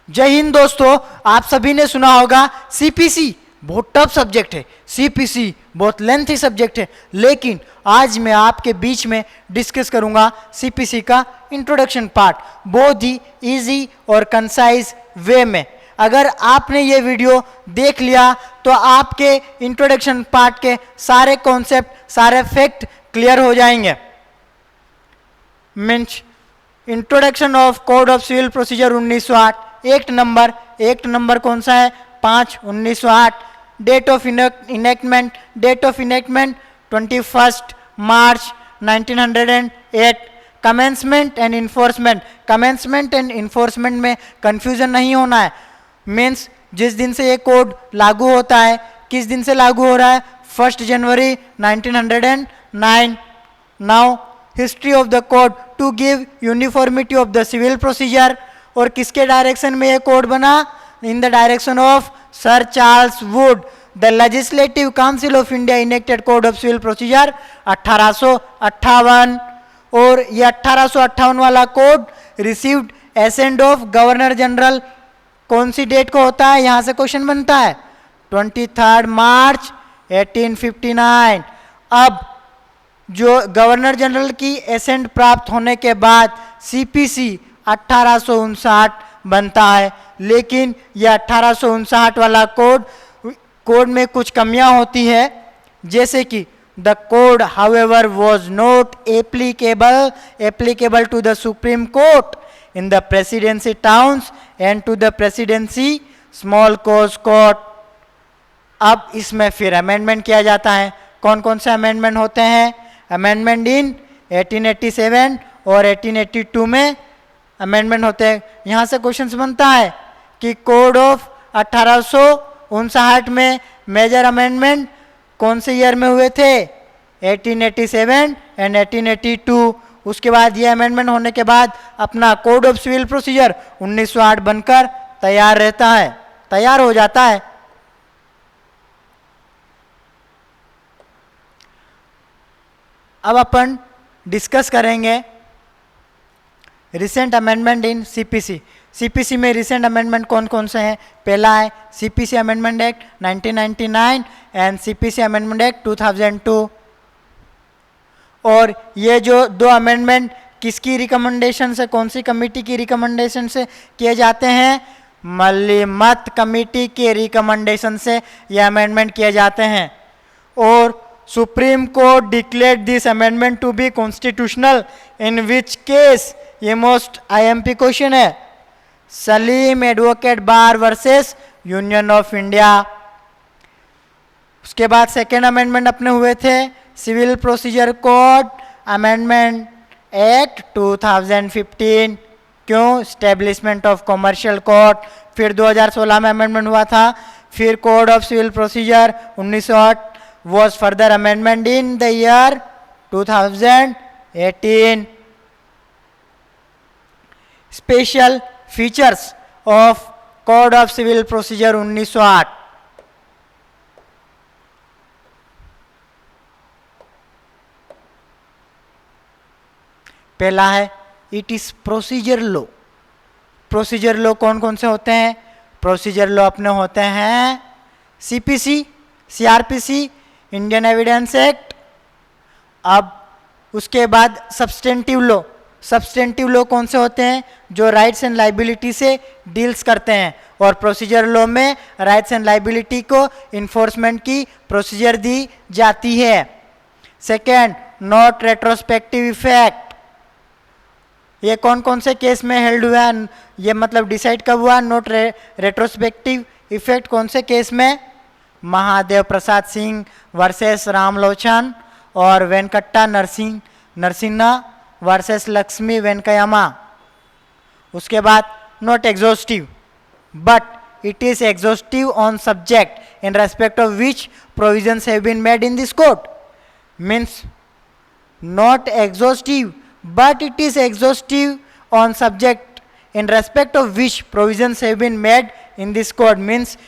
जय हिंद दोस्तों, आप सभी ने सुना होगा सीपीसी बहुत टफ सब्जेक्ट है। सीपीसी बहुत लेंथी सब्जेक्ट है, लेकिन आज मैं आपके बीच में डिस्कस करूंगा सीपीसी का इंट्रोडक्शन पार्ट बहुत ही इजी और कंसाइज वे में। अगर आपने ये वीडियो देख लिया तो आपके इंट्रोडक्शन पार्ट के सारे कॉन्सेप्ट, सारे फैक्ट क्लियर हो जाएंगे। Means introduction of code of civil procedure 1908, act number कौन सा है? 5/1908। Date of enactment 21 March 1908। Commencement and enforcement में कंफ्यूजन नहीं होना है। मीन्स जिस दिन से ये कोड लागू होता है, किस दिन से लागू हो रहा है? 1 जनवरी 1909। Now history of the code to give uniformity of the civil procedure. और किसके डायरेक्शन में ये कोड बना? In the direction of sir Charles Wood. The legislative council of India enacted code of civil procedure 1858। और ये 1858 वाला code received assent of governor general. कौन सी डेट को होता है? यहां से क्वेश्चन बनता है 23 मार्च 1859। अब जो गवर्नर जनरल की एसेंट प्राप्त होने के बाद सीपीसी 1859 बनता है। लेकिन यह 1859 वाला कोड में कुछ कमियां होती है, जैसे कि the code however was not applicable to the supreme court in the presidency towns and to the presidency small cause court. अब इसमें फिर अमेंडमेंट किया जाता है। कौन कौन से अमेंडमेंट होते हैं? अमेंडमेंट इन 1887 और 1882 में अमेंडमेंट होते हैं। यहाँ से क्वेश्चन बनता है कि कोड ऑफ 1859 में मेजर अमेंडमेंट कौन से ईयर में हुए थे? 1887 एंड 1882। उसके बाद ये अमेंडमेंट होने के बाद अपना कोड ऑफ सिविल प्रोसीजर 1908 बनकर तैयार हो जाता है। अब अपन डिस्कस करेंगे recent amendment in CPC. CPC में रिसेंट अमेंडमेंट कौन कौन से हैं? पहला है CPC amendment act 1999 and CPC amendment act 2002। और ये जो दो अमेंडमेंट किसकी रिकमेंडेशन से, कौन सी कमेटी की रिकमेंडेशन से किए जाते हैं? मल्लिमत कमेटी के रिकमेंडेशन से ये अमेंडमेंट किए जाते हैं। और supreme court declared this amendment to be constitutional, in which case, ये मोस्ट आईएमपी क्वेश्चन है, Salim advocate bar versus union of India. उसके बाद सेकेंड अमेंडमेंट अपने हुए थे civil procedure code amendment act 2015। क्यों? Establishment of commercial court. फिर 2016 में अमेंडमेंट हुआ था। फिर code of civil procedure 1908 was further amendment in the year 2018. Special features of Code of Civil Procedure 1908. पहला है it is procedure law. Procedure law कौन कौन से होते हैं? प्रोसीजर लॉ अपने होते हैं CPC, CrPC, Indian evidence act. अब उसके बाद सब्सटेंटिव लॉ कौन से होते हैं? जो राइट्स एंड लाइबिलिटी से डील्स करते हैं। और प्रोसीजर लॉ में राइट्स एंड लाइबिलिटी को इन्फोर्समेंट की प्रोसीजर दी जाती है। Second, not retrospective effect. ये कौन कौन से केस में हेल्ड हुआ है? ये मतलब डिसाइड कब हुआ? नॉट रेट्रोस्पेक्टिव इफेक्ट कौन से केस में? महादेव प्रसाद सिंह वर्सेस रामलोचन और वेंकट्टा नरसिन्हा वर्सेस लक्ष्मी वेंकयमा। उसके बाद not exhaustive, but it is exhaustive on subject in respect of which provisions have been made in this code. Means not exhaustive but it is exhaustive on subject in respect of which provisions have been made in this code। means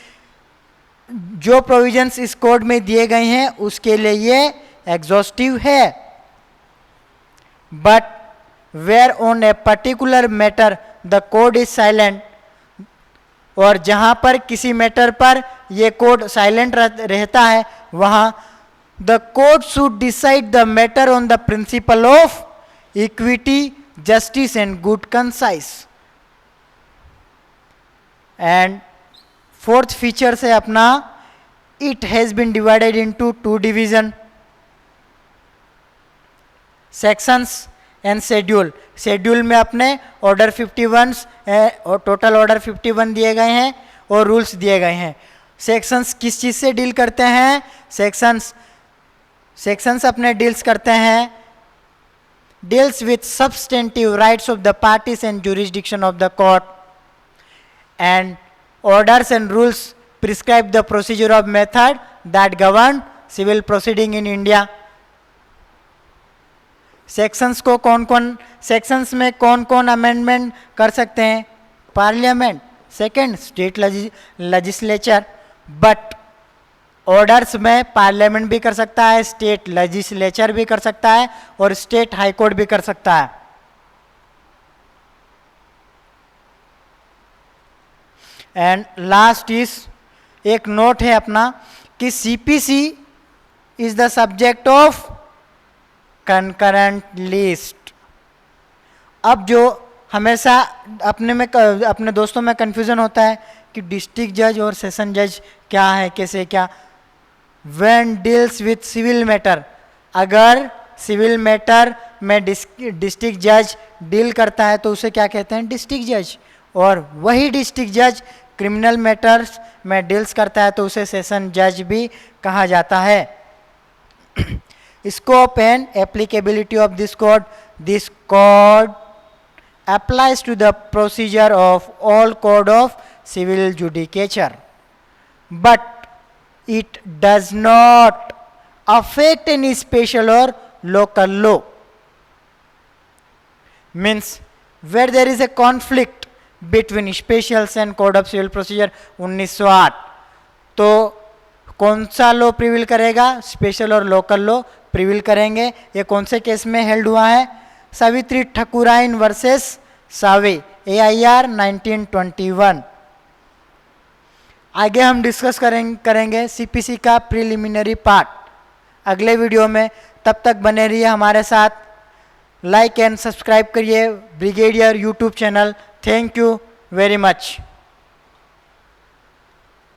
जो provisions इस code में दिए गए हैं उसके लिए ये exhaustive है। but where on a particular matter the code is silent, और जहां पर किसी मैटर पर ये कोड साइलेंट रहता है वहां the court should decide the matter on the principle of equity, justice and good conscience. And fourth feature से अपना it has been divided into 2 division, sections and schedule. Schedule में अपने order 51 और total order 51 दिए गए हैं और rules दिए गए हैं। सेक्शंस किस चीज से डील करते हैं? सेक्शंस अपने डील्स करते हैं, deals with substantive rights of the parties and jurisdiction of the court, and orders and rules prescribe the procedure of method that govern civil proceeding in India। Sections को sections में कौन कौन amendment कर सकते हैं? Parliament, second state legislature, but orders में parliament भी कर सकता है, स्टेट लेजिस्लेचर भी कर सकता है और स्टेट हाई कोर्ट भी कर सकता है। एंड लास्ट इज एक नोट है अपना कि CPC is the subject of concurrent list. अब जो हमेशा अपने दोस्तों में कंफ्यूजन होता है कि डिस्ट्रिक्ट जज और सेशन जज क्या है, कैसे क्या। When deals with civil matter, अगर सिविल मैटर में डिस्ट्रिक्ट जज डील करता है तो उसे क्या कहते हैं? डिस्ट्रिक्ट जज। और वही डिस्ट्रिक्ट जज क्रिमिनल मैटर्स में डील्स करता है तो उसे सेशन जज भी कहा जाता है। Scope and applicability of this code applies to the procedure of all code of civil judicature, but it does not affect any special or local law। means where there is a conflict between specials and code of civil procedure 1908, तो कौन सा law प्रिविल करेगा? Special और local law प्रिविल करेंगे। ये कौन से case में हेल्ड हुआ है? सावित्री ठकुराइन वर्सेस सावे, AIR 1921। आगे हम डिस्कस करेंगे सीपीसी का प्रीलिमिनरी पार्ट अगले वीडियो में। तब तक बने रहिए हमारे साथ, लाइक एंड सब्सक्राइब करिए brigadier YouTube channel. Thank you very much.